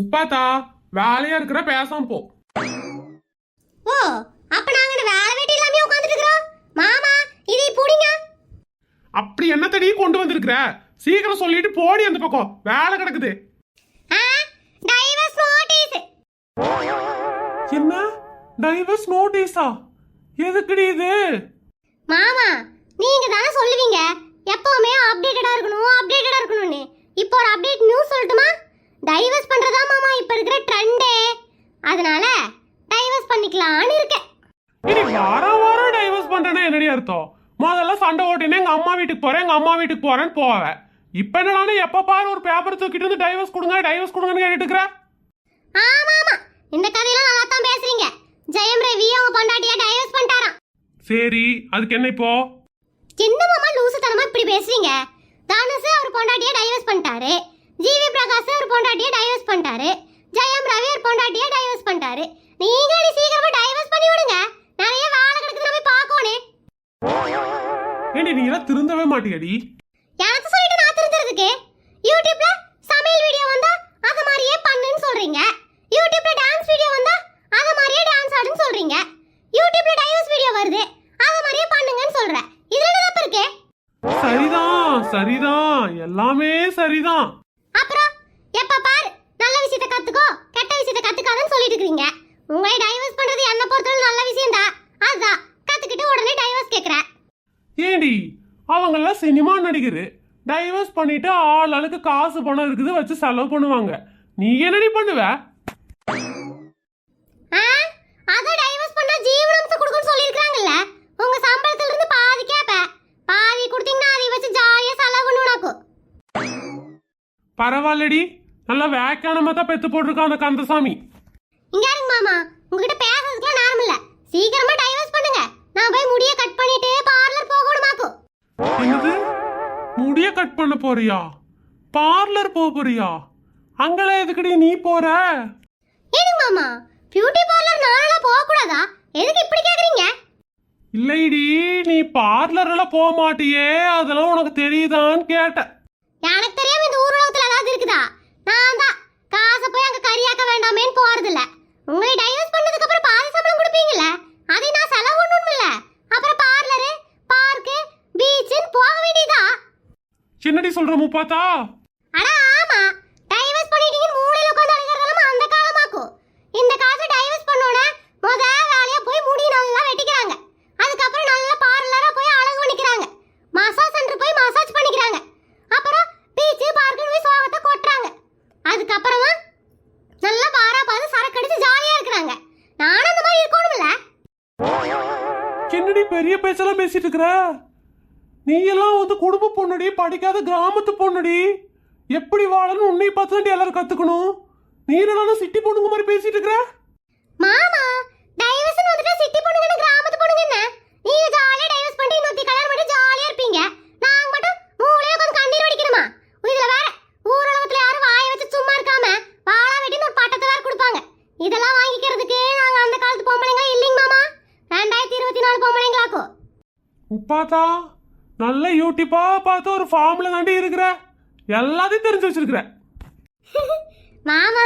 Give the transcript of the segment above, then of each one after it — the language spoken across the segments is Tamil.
உப்பாத்தா வேலையா இருக்கிற பேசாம போ. ஓ அப்ப நாங்க வேலை வெட்டி இல்லாம உட்கார்ந்துட்டு இருக்கோம். மாமா இதை புடிங்க. அப்படி என்ன தடி கொண்டு வந்திருக்கிற? சீக்கிரம் சொல்லிட்டு போடி அந்த பக்கம், வேலை கிடக்குது. Divorce notice. என்ன டைவர்ஸ் நோட்டீஸா? எதுக்குடி இது? மாமா நீங்க தானே சொல்லுவீங்க எப்பவுமே அப்டேட்டடா இருக்கணும்னு. இப்போ ஒரு அப்டேட் நியூஸ் சொல்லட்டுமா? டைவர்ஸ் பண்றதா மாமா இப்ப இருக்கிற ட்ரெண்டே. அதனால டைவர்ஸ் பண்ணிக்கலாம்னு இருக்கேன். இனி வாரம் டைவர்ஸ் பண்றேன்னா என்னடி அர்த்தம்? முதல்ல சண்டை ஓட்டினே எங்க அம்மா வீட்டுக்கு போறேன்னு போவேன். இப்ப என்னன்னா எப்ப பாரு ஒரு பேப்பர் தூக்கிட்டு வந்து டைவர்ஸ் கொடுங்கன்னு கேட்டுட்டு இருக்கிற. ஆமா இந்த கதையெல்லாம் நல்லா தான் பேசுறீங்க. ஜெயம் ரவி அவங்க பொண்டாட்டியா டைவர்ஸ் பண்ணிட்டாராம். சரி அதுக்கு என்ன இப்போ? சின்ன மாமா லூசுத்தனமா இப்படி பேசுறீங்க. தானுசு அவர் பொண்டாட்டியா டைவர்ஸ் பண்ணிட்டாரு. ஜிவி பிரகாஷ் அவர் பொண்டாட்டியா டைவர்ஸ் பண்ணிட்டாரு. ஜெயம் ரவி அவர் பொண்டாட்டியா டைவர்ஸ் பண்ணிட்டாரு. நீங்க சீக்கிரமா டைவர்ஸ் பண்ணி விடுங்க. நிறைய வேலை கிடக்குது, நம்ம பார்க்கணும். ஏண்டி நீ எல்லாம் திருந்தவே மாட்டியடி? எனக்கு சொல்லிட்டு நான் திருந்துறதுக்கு? யூடியூப்ல சமையல் வீடியோ வந்தா அத மாதிரியே பண்ணுன்னு சொல்றீங்க. யூடியூப்ல டான்ஸ் வீடியோ வந்தா அத மாதிரியே டான்ஸ் ஆடுன்னு சொல்றீங்க. யூடியூப்ல டைவர்ஸ் வீடியோ வருது அத மாதிரியே பண்ணுங்கன்னு சொல்ற. இதுல என்ன தப்பு இருக்கு? சரிதான் எல்லாமே சரிதான். அப்புறம் எப்ப பாரு நல்ல விஷயத்தை கத்துக்கோ கெட்ட விஷயத்தை கத்துக்காதன்னு சொல்லிட்டு இருக்கீங்க. உங்களை டைவர்ஸ் பண்றது என்ன பொறுத்தவரை நல்ல விஷயம் தான். அதான் கத்துக்கிட்டு உடனே டைவர்ஸ் கேக்குற. ஏண்டி அவங்கெல்லாம் சினிமா நடிகர், டைவர்ஸ் பண்ணிட்டு ஆளுக்கு காசு பணம் இருக்குது வச்சு செலவு பண்ணுவாங்க. நீ என்னடி பண்ணுவ? அத டைவர்ஸ் பண்ணா ஜீவனாம்சம் கொடுக்கணும்னு சொல்லிருக்காங்கல்ல. உங்க சம்பளத்துல இருந்து பாதி கேப்ப. பாதி கொடுத்தீங்கன்னா அதை வச்சு ஜாலியா செலவு பண்ணுவாக்கு. பரவாயில்லடி, நல்லா வேக்கானமா தான் பெத்து போட்டிருக்கான் அந்த கந்தசாமி. இங்க இருங்க மாமா, உங்ககிட்ட பேசுறதுக்குலாம் நேரம் இல்ல. சீக்கிரமா டைவர்ஸ் பண்ணுங்க. நான் போய் முடிய கட் பண்ணிட்டு பார்லர் போகணுமாக்கு. என்னது? முடிய கட் பண்ண போறியா? பார்லர் போறியா? அங்கெல்லாம் எதுக்குடி நீ போற? ஏனுங்க மாமா, பியூட்டி பார்லர் நானெல்லாம் போக கூடாதா? எதுக்கு இப்படி கேக்குறீங்க? இல்லைடி, நீ பார்லர் எல்லாம் போக மாட்டியே, அதெல்லாம் உனக்கு தெரியுதான்னு கேட்டேன். எனக்கு தெரியாம இந்த ஊர் உலகத்துல ஏதாவது இருக்குதா? நான் தான் காசை போய் அங்க கரியாக்க வேண்டாமேன்னு போறது இல்ல. உங்களை டைவர்ஸ் பண்ணதுக்கு அப்புறம் பாதி சம்பளம் கொடுப்பீங்கல்ல, அதை நான் செலவு பண்ணணும் இல்ல. அப்புறம் பார்லரு, பார்க்கு, பீச்சுன்னு போக வேண்டியதா? சின்னடி சொல்ற முப்பாத்தா? அட ஆமா, டைவர்ஸ் பண்ணிட்டீங்கன்னு மூளையில உட்கார்ந்து அழுகிறதெல்லாம் அந்த காலமாக்கும். இந்த காலத்துல டைவர்ஸ் பண்ணோட வேலையா போய் முடி நல்லா வெட்டிக்கிறாங்க. அதுக்கப்புறம் நல்ல பார்லரா போய் அழகு பண்ணிக்கிறாங்க. மசாஜ் சென்டர் போய் மசாஜ் பண்ணிக்கிறாங்க. அப்புறம் பீச் பார்க்குன்னு போய் சோகத்தை கொட்டுறாங்க. அதுக்கப்புறமா நல்லா பாரா பார்த்து சரக்கு அடிச்சு ஜாலியா இருக்கிறாங்க. நானும் அந்த மாதிரி இருக்கணும்ல. என்னடி பெரிய பேச்செல்லாம் பேசிட்டு இருக்கிற? நீ எல்லாம் வந்து குடும்ப பொண்ணுடி, படிக்காத கிராமத்து பொண்ணுடி. எப்படி வாழணும் உன்னை பார்த்து தான் எல்லாரும் கத்துக்கணும். நீ என்ன சிட்டி பொண்ணுங்க மாதிரி பேசிட்டு இருக்கிற? மாமா டைவர்ஸ் வந்துட்டா சிட்டி பொண்ணுங்க கிராமத்து பொண்ணுங்க என்ன? நீங்க ஜாலியா டைவர்ஸ் பண்ணி இன்னொரு கல்யாணம் பண்ணி ஜாலியா இருப்பீங்க. நாங்க மட்டும் மூளையில கொஞ்சம் கண்ணீர் வடிக்கணுமா? இதுல வேற ஊரலகத்துல யாரும் வாயை வச்சு சும்மா இருக்காம வாழா வெட்டின்னு ஒரு பட்டத்தை வேற கொடுப்பாங்க. இதெல்லாம் வாங்கிக்கிறதுக்கு நாங்க அந்த காலத்து பொம்பளைங்க இல்லைங்க மாமா. 2024 பொம்பளைங்களாக்கோ. உப்பாத்தா நல்ல யூடியூப்பா பார்த்து ஒரு ஃபார்ம்ல தாண்டி இருக்கிற, எல்லாத்தையும் தெரிஞ்சு வச்சிருக்கிற. மாமா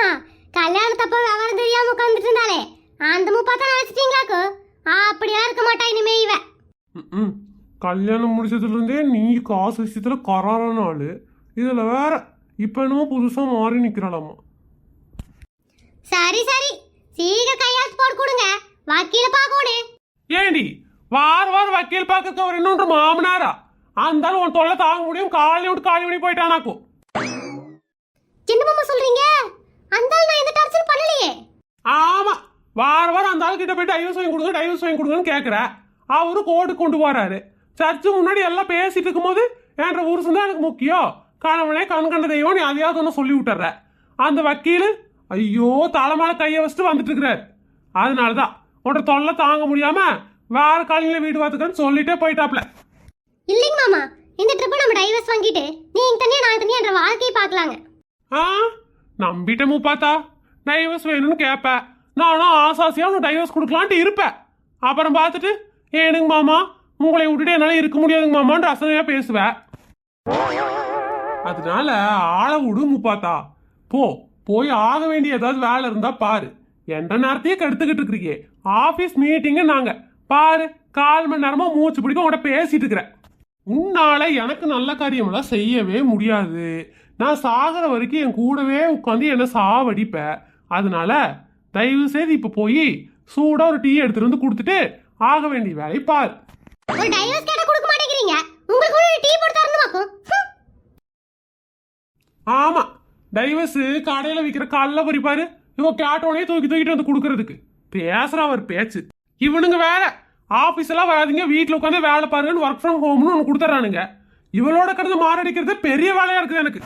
கல்யாணத்தப்ப விவரம் தெரியாம உட்காந்துட்டு இருந்தாலே அந்த முப்பாத்தா நினைச்சிட்டீங்களாக்கோ? அப்படியா இருக்க மாட்டா இனிமே இவ. கல்யாணம் முடிச்சதுல இருந்தே நீ காசு விஷயத்துல கராரான ஆளு. இதுல வேற இப்ப என்னமோ புதுசா மாறி நிக்கிறாளாமா. சரி சீக்கிரம் கையாத்து போட்டு கொடுங்க, வக்கீல பாக்கணும். ஏண்டி வாரம் வக்கீல் பார்க்க அவர் இன்னொன்று மாமனாரா? அந்த உன் தொல்லை தாங்க முடியும், காலி விட்டு போயிட்டானாக்கும். சின்ன மாமா சொல்றீங்க? அந்த நான் எந்த டார்ச்சர் பண்ணலையே. ஆமா, வாரம் அந்த ஆள் கிட்ட போய் டைவர்ஸ் வாங்கி கொடுங்கன்னு கேட்குற. அவரு கோர்ட்டு கொண்டு போறாரு. சர்ச்சு முன்னாடி எல்லாம் பேசிட்டு இருக்கும்போது என்ற புருஷன் தான் எனக்கு முக்கியம், கணவனே கண்கண்ட தெய்வம், நீ அதையாவது ஒன்று சொல்லி விட்டுற. அந்த வக்கீல் ஐயோ தலைமையில கையை வச்சுட்டு வந்துட்டு இருக்கிறாரு. அதனாலதான் உன்னோட தொல்லை தாங்க முடியாம வேற காலையில வீடு பார்த்துக்கன்னு சொல்லிட்டே போயிட்டாப்ல. இல்லைங்க மாமா, இந்த ட்ரிப் நம்ம டைவர்ஸ் வாங்கிட்டு நீங்க தனியா நான் தனியா என்ற வாழ்க்கையை பார்க்கலாங்க. நம்பிட்ட முப்பாத்தா டைவர்ஸ் வேணும்னு கேட்ப. நானும் ஆசாசியா உனக்கு டைவர்ஸ் கொடுக்கலான்ட்டு இருப்பேன். அப்புறம் பார்த்துட்டு ஏனுங்க மாமா உங்களை விட்டுட்டு என்னால இருக்க முடியாதுங்க மாமான்னு ரசனையா பேசுவேன். அதனால ஆளை விடு முப்பாத்தா. போய் ஆக வேண்டிய ஏதாவது வேலை இருந்தா பாரு. எந்த நேரத்தையே கெடுத்துக்கிட்டு இருக்கிறீங்க. ஆபீஸ் மீட்டிங்கு நாங்க பாரு, 1/4 மணி நேரமா மூச்சு பிடிக்க உட பேசிட்டு இருக்கிறேன். உன்னால எனக்கு நல்ல காரியமெல்லாம் செய்யவே முடியாது. நான் சாகிற வரைக்கும் என் கூடவே உட்காந்து என்ன சாவடிப்ப. அதனால தயவு செய்து இப்ப போய் சூடா ஒரு டீ எடுத்துட்டு வந்து கொடுத்துட்டு ஆக வேண்டிய வேலை பாரு. ஒரு டைவர்ஸ் கேட்டா கொடுக்க மாட்டேங்கிறீங்க. உங்களுக்கு ஒரு டீ போட்டு தரணும் பாக்கும். ஆமா, டைவர்ஸ் கடையில விற்கிற கல்ல பறிப்பாரு. இவங்க கேட்டோடனே தூக்கிட்டு வந்து கொடுக்கறதுக்கு பேசுற அவர் பேச்சு. இவனுங்க வேற ஆபீஸ் எல்லாம் வராதிங்க, வீட்டுல உட்காந்து வேலை பாருங்கன்னு ஒர்க் ஃப்ரம் ஹோம்னு ஒன்று கொடுத்துறானுங்க. இவளோட கிடந்து மாரடிக்கிறது பெரிய வேலையா இருக்குது எனக்கு.